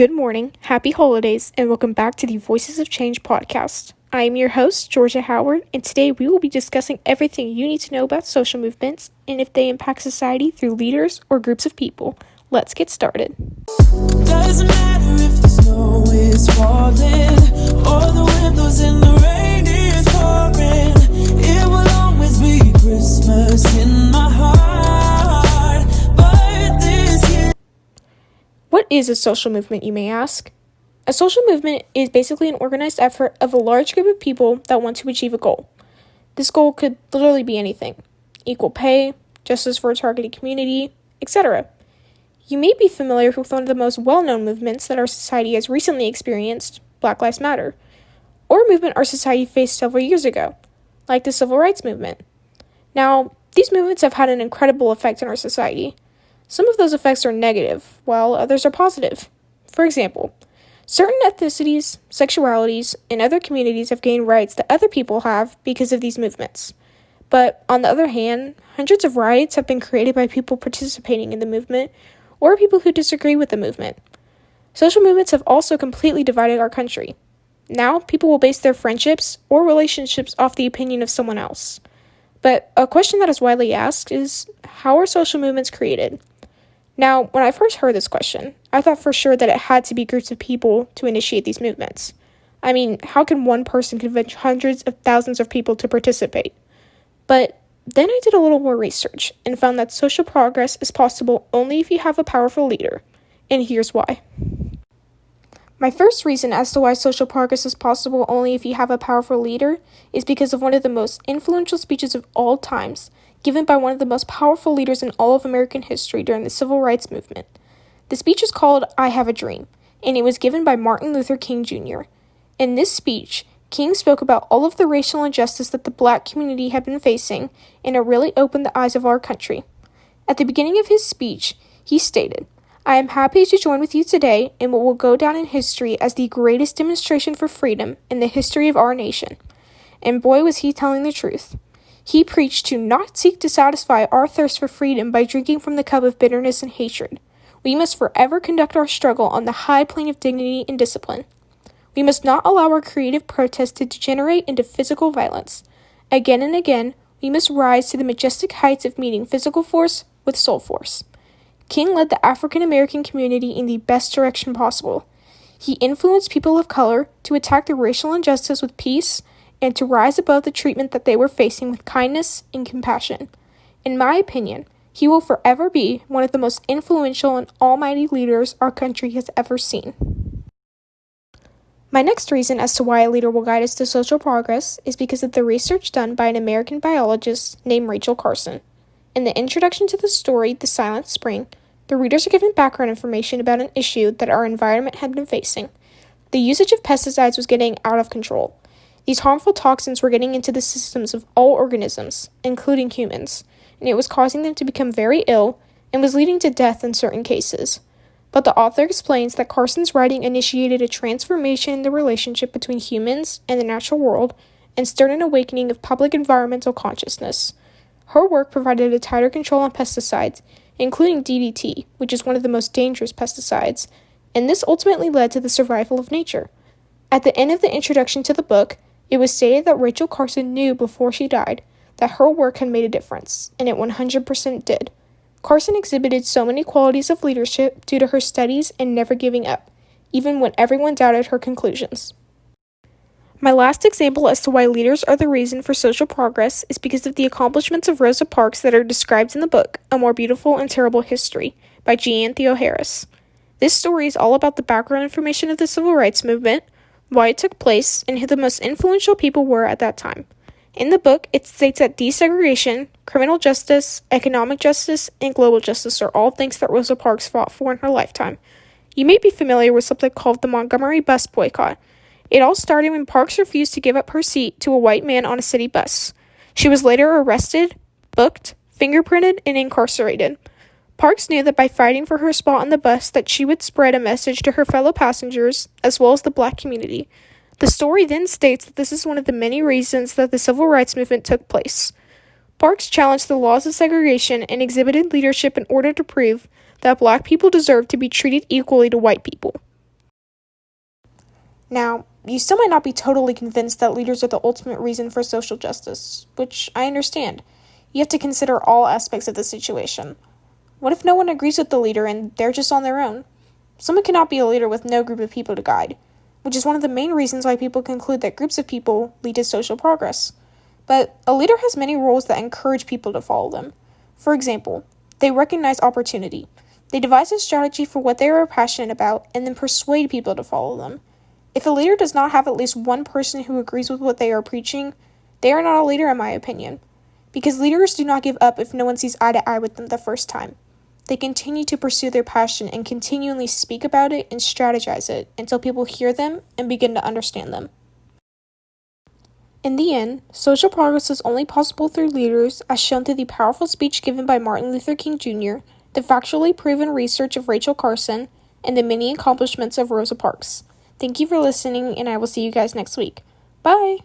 Good morning, happy holidays, and welcome back to the Voices of Change podcast. I am your host, Georgia Howard, and today we will be discussing everything you need to know about social movements and if they impact society through leaders or groups of people. Let's get started. Doesn't matter if the snow is falling or the wind blows and the rain is pouring. It will always be Christmas in my heart. But this year... What is a social movement, you may ask? A social movement is basically an organized effort of a large group of people that want to achieve a goal. This goal could literally be anything: equal pay, justice for a targeted community, etc. You may be familiar with one of the most well-known movements that our society has recently experienced, Black Lives Matter, or a movement our society faced several years ago, like the Civil Rights Movement. Now, these movements have had an incredible effect on our society. Some of those effects are negative, while others are positive. For example, certain ethnicities, sexualities, and other communities have gained rights that other people have because of these movements. But on the other hand, hundreds of riots have been created by people participating in the movement or people who disagree with the movement. Social movements have also completely divided our country. Now, people will base their friendships or relationships off the opinion of someone else. But a question that is widely asked is, how are social movements created? Now, when I first heard this question, I thought for sure that it had to be groups of people to initiate these movements. I mean, how can one person convince hundreds of thousands of people to participate? But then I did a little more research and found that social progress is possible only if you have a powerful leader. And here's why. My first reason as to why social progress is possible only if you have a powerful leader is because of one of the most influential speeches of all times, given by one of the most powerful leaders in all of American history during the Civil Rights Movement. The speech is called "I Have a Dream," and it was given by Martin Luther King Jr. In this speech, King spoke about all of the racial injustice that the Black community had been facing, and it really opened the eyes of our country. At the beginning of his speech, he stated, "I am happy to join with you today in what will go down in history as the greatest demonstration for freedom in the history of our nation." And boy, was he telling the truth. He preached to not seek to satisfy our thirst for freedom by drinking from the cup of bitterness and hatred. We must forever conduct our struggle on the high plane of dignity and discipline. We must not allow our creative protest to degenerate into physical violence. Again and again, we must rise to the majestic heights of meeting physical force with soul force. King led the African American community in the best direction possible. He influenced people of color to attack the racial injustice with peace and to rise above the treatment that they were facing with kindness and compassion. In my opinion, he will forever be one of the most influential and almighty leaders our country has ever seen. My next reason as to why a leader will guide us to social progress is because of the research done by an American biologist named Rachel Carson. In the introduction to the story, The Silent Spring, the readers are given background information about an issue that our environment had been facing. The usage of pesticides was getting out of control. These harmful toxins were getting into the systems of all organisms, including humans, and it was causing them to become very ill and was leading to death in certain cases. But the author explains that Carson's writing initiated a transformation in the relationship between humans and the natural world and stirred an awakening of public environmental consciousness. Her work provided a tighter control on pesticides, including DDT, which is one of the most dangerous pesticides, and this ultimately led to the survival of nature. At the end of the introduction to the book, it was stated that Rachel Carson knew before she died that her work had made a difference, and it 100% did. Carson exhibited so many qualities of leadership due to her studies and never giving up, even when everyone doubted her conclusions. My last example as to why leaders are the reason for social progress is because of the accomplishments of Rosa Parks that are described in the book, A More Beautiful and Terrible History, by Jeanne Theo Harris. This story is all about the background information of the Civil Rights Movement, why it took place, and who the most influential people were at that time. In the book, it states that desegregation, criminal justice, economic justice, and global justice are all things that Rosa Parks fought for in her lifetime. You may be familiar with something called the Montgomery bus boycott. It all started when Parks refused to give up her seat to a white man on a city bus. She was later arrested, booked, fingerprinted, and incarcerated. Parks knew that by fighting for her spot on the bus that she would spread a message to her fellow passengers, as well as the Black community. The story then states that this is one of the many reasons that the Civil Rights Movement took place. Parks challenged the laws of segregation and exhibited leadership in order to prove that Black people deserved to be treated equally to white people. Now, you still might not be totally convinced that leaders are the ultimate reason for social justice, which I understand. You have to consider all aspects of the situation. What if no one agrees with the leader and they're just on their own? Someone cannot be a leader with no group of people to guide, which is one of the main reasons why people conclude that groups of people lead to social progress. But a leader has many roles that encourage people to follow them. For example, they recognize opportunity. They devise a strategy for what they are passionate about and then persuade people to follow them. If a leader does not have at least one person who agrees with what they are preaching, they are not a leader in my opinion. Because leaders do not give up if no one sees eye to eye with them the first time. They continue to pursue their passion and continually speak about it and strategize it until people hear them and begin to understand them. In the end, social progress is only possible through leaders, as shown through the powerful speech given by Martin Luther King Jr., the factually proven research of Rachel Carson, and the many accomplishments of Rosa Parks. Thank you for listening, and I will see you guys next week. Bye!